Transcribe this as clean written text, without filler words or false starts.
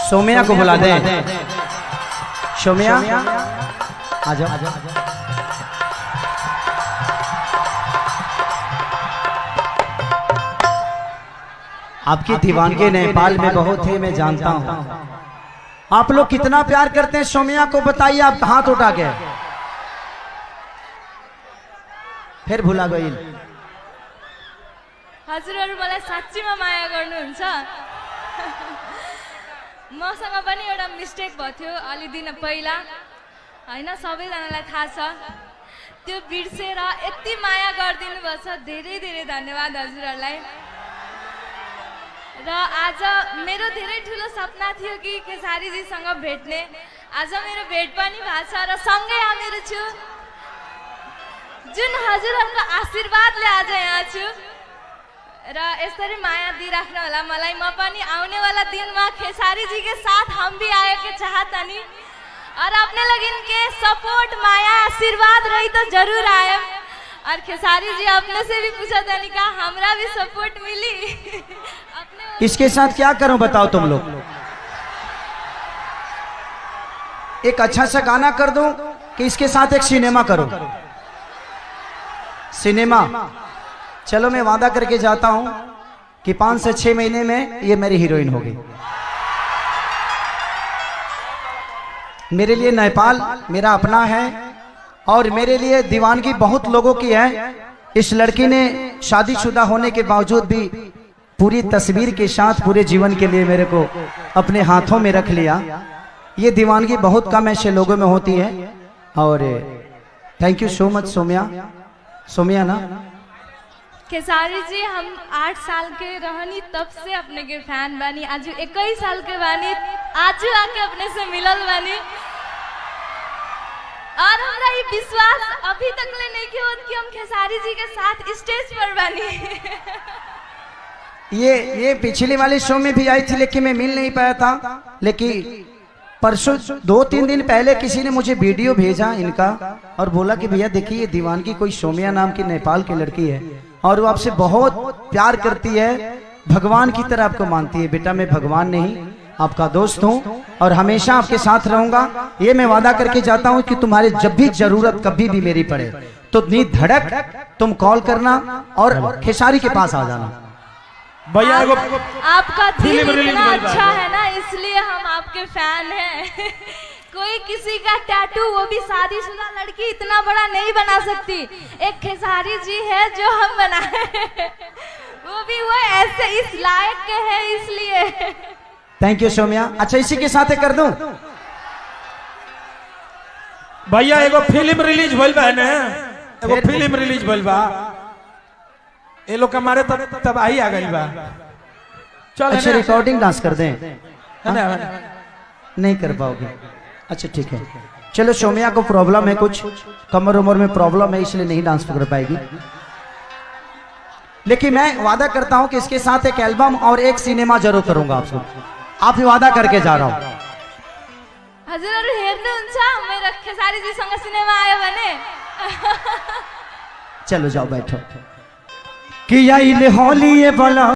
सोमिया को बुला दे। सोमिया आ जाओ। आपकी दीवानगी नेपाल में बहुत है, मैं जानता हूं। आप लोग कितना प्यार करते हैं सोमिया को, बताइए आप हाथ उठा के। फिर भुला गई। हजुरहरु मलाई साच्चीमा माया गर्नुहुन्छ। मसँग पनि एउटा मिस्टेक भयो थियो अलि दिन पहिला, हैन, सबैजनालाई थाहा छ। त्यो बिर्सेर यति माया गरिदिनु भएछ, धेरै धेरै धन्यवाद हजुरहरुलाई। र आज मेरो धेरै ठुलो सपना थियो कि केसारीजीसँग भेट्ने। आज मेरो भेट पनि भएको छ र सँगै हामीहरू छु। जुन हजुरहरुको आशीर्वादले आज यहाँ छु र यसरी माया दिइराख्नु होला मलाई। म पनि आने वाला दिन में खेसारी जी के साथ हम भी आए के चाहता नहीं, और अपने लोग इनके सपोर्ट माया आशीर्वाद रही तो जरूर आए। और खेसारी जी अपने से भी पूछा था, कहा हमरा भी सपोर्ट मिली। अपने इसके साथ क्या करूं बताओ तुम लोग? एक अच्छा सा गाना कर दूं कि इसके साथ एक सिनेमा करूं? सिनेमा, चलो मैं वादा करके जाता हूं कि 5 से 6 महीने में ये मेरी हीरोइन होगी। मेरे लिए नेपाल मेरा अपना है और मेरे लिए दीवानगी बहुत लोगों की है। इस लड़की ने शादीशुदा होने के बावजूद भी पूरी तस्वीर के साथ पूरे जीवन के लिए मेरे को अपने हाथों में रख लिया। ये दीवानगी बहुत कम ऐसे लोगों में होती है। और थैंक यू सो मच सोमिया। सोमिया ना खेसारी जी, हम 8 साल के रहनी तब से अपने के फैन बानी। आज 21 साल के बानी, आज आके अपने से मिलल बानी। और हमरा ये विश्वास अभी तक ले नहीं किया कि हम खेसारी जी के साथ स्टेज पर बानी। ये पिछली वाली शो में भी आई थी लेकिन मैं मिल नहीं पाया था। लेकिन परसों 2-3 दिन पहले किसी ने मुझे वीडियो भेजा इनका और बोला कि भैया देखिए ये दीवानगी कोई सोमिया नाम की नेपाल की लड़की है और वो आपसे बहुत प्यार करती है, भगवान की तरह आपको मानती है। बेटा मैं भगवान नहीं, आपका दोस्त हूँ और हमेशा आपके साथ रहूंगा। ये मैं वादा करके जाता हूँ कि तुम्हारे जब भी जरूरत कभी भी मेरी पड़े तो नी धड़क तुम कॉल करना और खेसारी के पास आ जाना। भैया आपका दिल इतना अच्छा है ना, इसलिए हम आपके फैन हैं। कोई किसी का टैटू, वो भी शादीशुदा लड़की, इतना बड़ा नहीं बना सकती। एक खेसारी जी है जो हम बनाए, वो भी वो ऐसे इस लायक के है, इसलिए। Thank you Somiya. अच्छा इसी के साथ कर दूं भैया, एगो फिल्म रिलीज भइल बा ना, एगो फिल्म रिलीज भइल बा। ये लोग हमारे तब आई आ गई बा। चल अच्छा रिकॉर्डिंग डांस कर दें? नहीं कर पाओगे? अच्छा ठीक है, चलो। सोमिया को प्रॉब्लम है, कुछ कमर उमर में प्रॉब्लम है, इसलिए नहीं डांस कर पाएगी। लेकिन मैं वादा करता हूं कि इसके साथ एक एल्बम और एक सिनेमा जरूर करूंगा आपसे। आप ही वादा करके जा रहा हूं। हजुरहरु हेर्नुहुन्छ मेरो खेसारी जी सँग सिनेमा आयो भने? चलो जाओ बैठो कि आइले होली ये बोला।